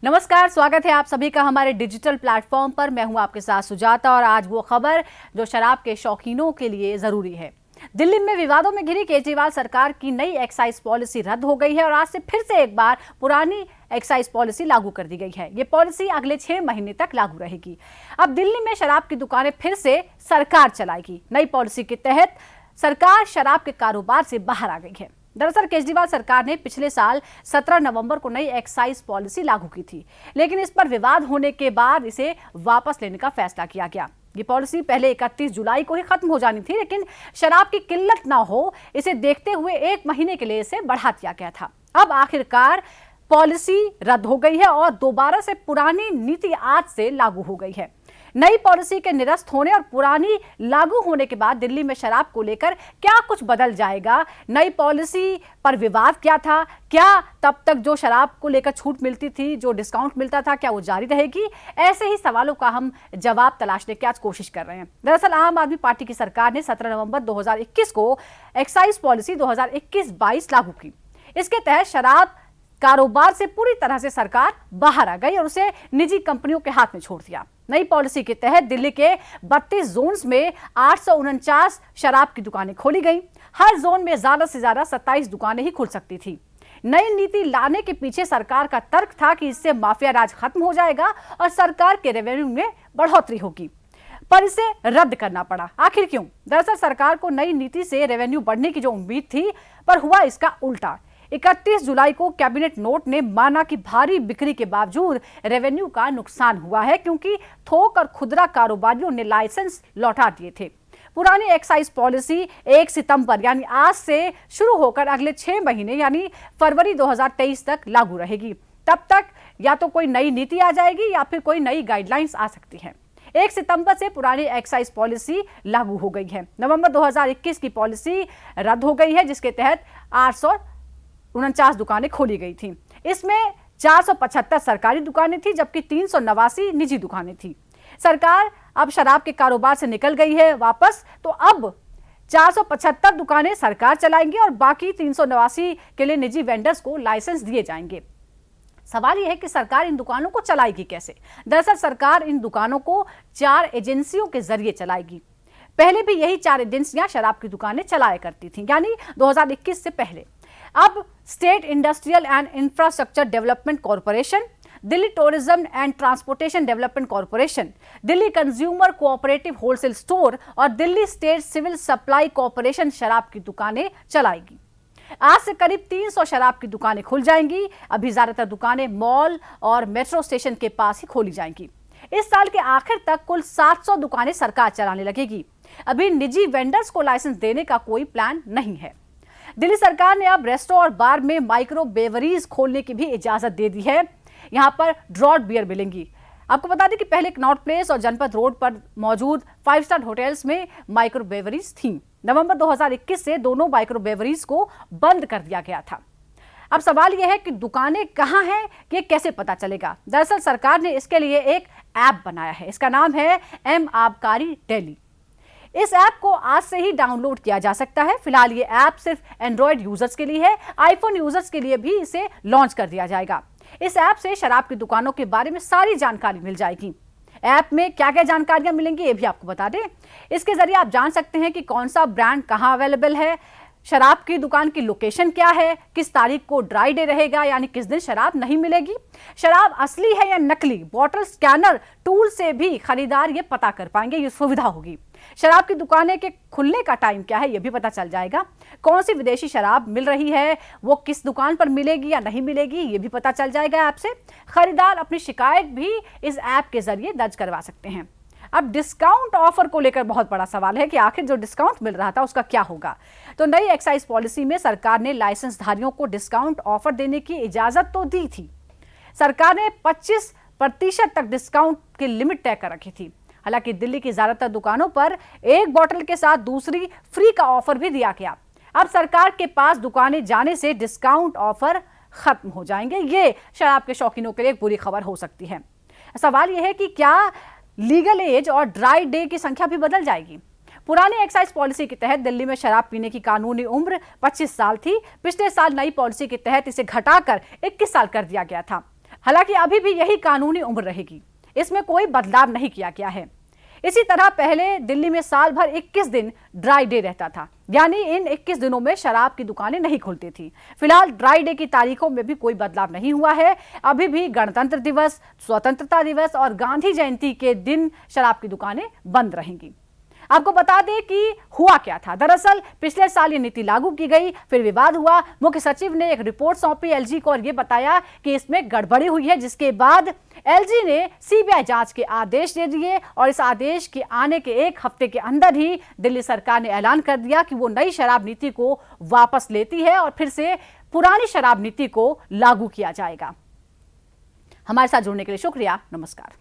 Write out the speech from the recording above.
नमस्कार, स्वागत है आप सभी का हमारे डिजिटल प्लेटफॉर्म पर। मैं हूं आपके साथ सुजाता और आज वो खबर जो शराब के शौकीनों के लिए जरूरी है। दिल्ली में विवादों में घिरी केजरीवाल सरकार की नई एक्साइज पॉलिसी रद्द हो गई है और आज से फिर से एक बार पुरानी एक्साइज पॉलिसी लागू कर दी गई है। ये पॉलिसी अगले 6 महीने तक लागू रहेगी। अब दिल्ली में शराब की दुकानें फिर से सरकार चलाएगी। नई पॉलिसी के तहत सरकार शराब के कारोबार से बाहर आ गई है। दरअसल केजरीवाल सरकार ने पिछले साल 17 नवंबर को नई एक्साइज पॉलिसी लागू की थी, लेकिन इस पर विवाद होने के बाद इसे वापस लेने का फैसला किया गया। ये पॉलिसी पहले 31 जुलाई को ही खत्म हो जानी थी, लेकिन शराब की किल्लत ना हो इसे देखते हुए 1 महीने के लिए इसे बढ़ा दिया गया था। अब आखिरकार पॉलिसी रद्द हो गई है और दोबारा से पुरानी नीति आज से लागू हो गई है। नई पॉलिसी के निरस्त होने और पुरानी लागू होने के बाद दिल्ली में शराब को लेकर क्या कुछ बदल जाएगा, नई पॉलिसी पर विवाद क्या था, क्या तब तक जो शराब को लेकर छूट मिलती थी, जो डिस्काउंट मिलता था, क्या वो जारी रहेगी? ऐसे ही सवालों का हम जवाब तलाशने की आज कोशिश कर रहे हैं। दरअसल आम आदमी पार्टी की सरकार ने 17 नवंबर 2021 को एक्साइज पॉलिसी 2021-22 लागू की। इसके तहत शराब कारोबार से पूरी तरह से सरकार बाहर आ गई और उसे निजी कंपनियों के हाथ में छोड़ दिया। नई पॉलिसी के तहत दिल्ली के 32 जोन्स में 849 शराब की दुकानें खोली गई। हर जोन में ज्यादा से ज्यादा 27 दुकानें ही खुल सकती थी। नई नीति लाने के पीछे सरकार का तर्क था कि इससे माफिया राज खत्म हो जाएगा और सरकार के रेवेन्यू में बढ़ोतरी होगी, पर इसे रद्द करना पड़ा। आखिर क्यों? दरअसल सरकार को नई नीति से रेवेन्यू बढ़ने की जो उम्मीद थी, पर हुआ इसका उल्टा। 31 जुलाई को कैबिनेट नोट ने माना कि भारी बिक्री के बावजूद रेवेन्यू का नुकसान हुआ है, क्योंकि थोक और खुदरा कारोबारियों ने लाइसेंस लौटा दिए थे। पुरानी एक्साइज पॉलिसी 1 सितंबर यानी आज से शुरू होकर अगले 6 महीने यानी फरवरी 2023 तक लागू रहेगी। तब तक या तो कोई नई नीति आ जाएगी या फिर कोई नई गाइडलाइंस आ सकती है। 1 सितंबर से पुरानी एक्साइज पॉलिसी लागू हो गई है। नवंबर 2021 की पॉलिसी रद्द हो गई है, जिसके तहत 849 दुकानें खोली गई थी। इसमें 475 सरकारी दुकानें थी, जबकि 389 निजी दुकानें थी। सरकार अब शराब के कारोबार से निकल गई है वापस, तो अब 475 दुकानें सरकार चलाएंगी और बाकी 389 के लिए निजी वेंडर्स को लाइसेंस दिए जाएंगे। सवाल यह है कि सरकार इन दुकानों को चलाएगी कैसे? दरअसल सरकार इन दुकानों को 4 एजेंसियों के जरिए चलाएगी। पहले भी यही 4 एजेंसियां शराब की दुकानें चलाया करती थीं, यानी 2021 से पहले। अब state industrial and infrastructure development corporation, Delhi tourism and transportation development corporation, Delhi consumer cooperative wholesale store और Delhi state civil supply corporation शराब की दुकानें चलाएगी। आज से करीब 300 शराब की दुकानें खुल जाएंगी। अभी ज्यादातर दुकानें मॉल और मेट्रो स्टेशन के पास ही खोली जाएंगी। इस साल के आखिर तक कुल 700 दुकानें सरकार चलाने लगेगी। अभी निजी वेंडर्स को लाइसेंस देने का कोई प्लान नहीं है। दिल्ली सरकार ने अब रेस्टोरेंट और बार में माइक्रो बेवरीज खोलने की भी इजाजत दे दी है। यहां पर ड्रॉट बियर मिलेंगी। आपको बता दें कि पहले कनॉट प्लेस और जनपद रोड पर मौजूद 5 स्टार होटल्स में माइक्रो बेवरीज थी। नवंबर 2021 से दोनों माइक्रो बेवरीज को बंद कर दिया गया था। अब सवाल यह है कि दुकानें कहां हैं, ये कैसे पता चलेगा? दरअसल सरकार ने इसके लिए एक ऐप बनाया है। इसका नाम है एम आबकारी दिल्ली। इस ऐप को आज से ही डाउनलोड किया जा सकता है। फिलहाल ये ऐप सिर्फ एंड्रॉयड यूजर्स के लिए है। आईफोन यूजर्स के लिए भी इसे लॉन्च कर दिया जाएगा। इस ऐप से शराब की दुकानों के बारे में सारी जानकारी मिल जाएगी। ऐप में क्या क्या जानकारियां मिलेंगी ये भी आपको बता दें। इसके जरिए आप जान सकते हैं कि कौन सा ब्रांड कहां अवेलेबल है, शराब की दुकान की लोकेशन क्या है, किस तारीख को ड्राई डे रहेगा यानी किस दिन शराब नहीं मिलेगी, शराब असली है या नकली। बॉटल स्कैनर टूल से भी खरीदार ये पता कर पाएंगे, ये सुविधा होगी। शराब की दुकानें के खुलने का टाइम क्या है ये भी पता चल जाएगा। कौन सी विदेशी शराब मिल रही है, वो किस दुकान पर मिलेगी या नहीं मिलेगी ये भी पता चल जाएगा ऐप से। खरीदार अपनी शिकायत भी इस ऐप के जरिए दर्ज करवा सकते हैं। अब डिस्काउंट ऑफर को लेकर बहुत बड़ा सवाल है कि आखिर जो डिस्काउंट मिल रहा था उसका क्या होगा। तो नई एक्साइज पॉलिसी में सरकार ने लाइसेंस धारियों को डिस्काउंट ऑफर देने की इजाजत तो दी थी। सरकार ने 25% तक डिस्काउंट की लिमिट तय कर रखी थी। हालांकि दिल्ली की ज्यादातर दुकानों पर एक बोतल के साथ दूसरी फ्री का ऑफर भी दिया गया। अब सरकार के पास दुकानें जाने से डिस्काउंट ऑफर खत्म हो जाएंगे। ये शराब के शौकीनों के लिए एक बुरी खबर हो सकती है। सवाल यह है कि क्या लीगल एज और ड्राई डे की संख्या भी बदल जाएगी? पुरानी एक्साइज पॉलिसी के तहत दिल्ली में शराब पीने की कानूनी उम्र 25 साल थी। पिछले साल नई पॉलिसी के तहत इसे घटाकर 21 साल कर दिया गया था। हालांकि अभी भी यही कानूनी उम्र रहेगी, इसमें कोई बदलाव नहीं किया गया है। इसी तरह पहले दिल्ली में साल भर 21 दिन ड्राई डे रहता था, यानी इन 21 दिनों में शराब की दुकानें नहीं खुलती थी। फिलहाल ड्राई डे की तारीखों में भी कोई बदलाव नहीं हुआ है। अभी भी गणतंत्र दिवस, स्वतंत्रता दिवस और गांधी जयंती के दिन शराब की दुकानें बंद रहेंगी। आपको बता दें कि हुआ क्या था। दरअसल पिछले साल ये नीति लागू की गई, फिर विवाद हुआ। मुख्य सचिव ने एक रिपोर्ट सौंपी एलजी को और ये बताया कि इसमें गड़बड़ी हुई है, जिसके बाद एलजी ने सीबीआई जांच के आदेश दे दिए और इस आदेश के आने के एक हफ्ते के अंदर ही दिल्ली सरकार ने ऐलान कर दिया कि वो नई शराब नीति को वापस लेती है और फिर से पुरानी शराब नीति को लागू किया जाएगा। हमारे साथ जुड़ने के लिए शुक्रिया। नमस्कार।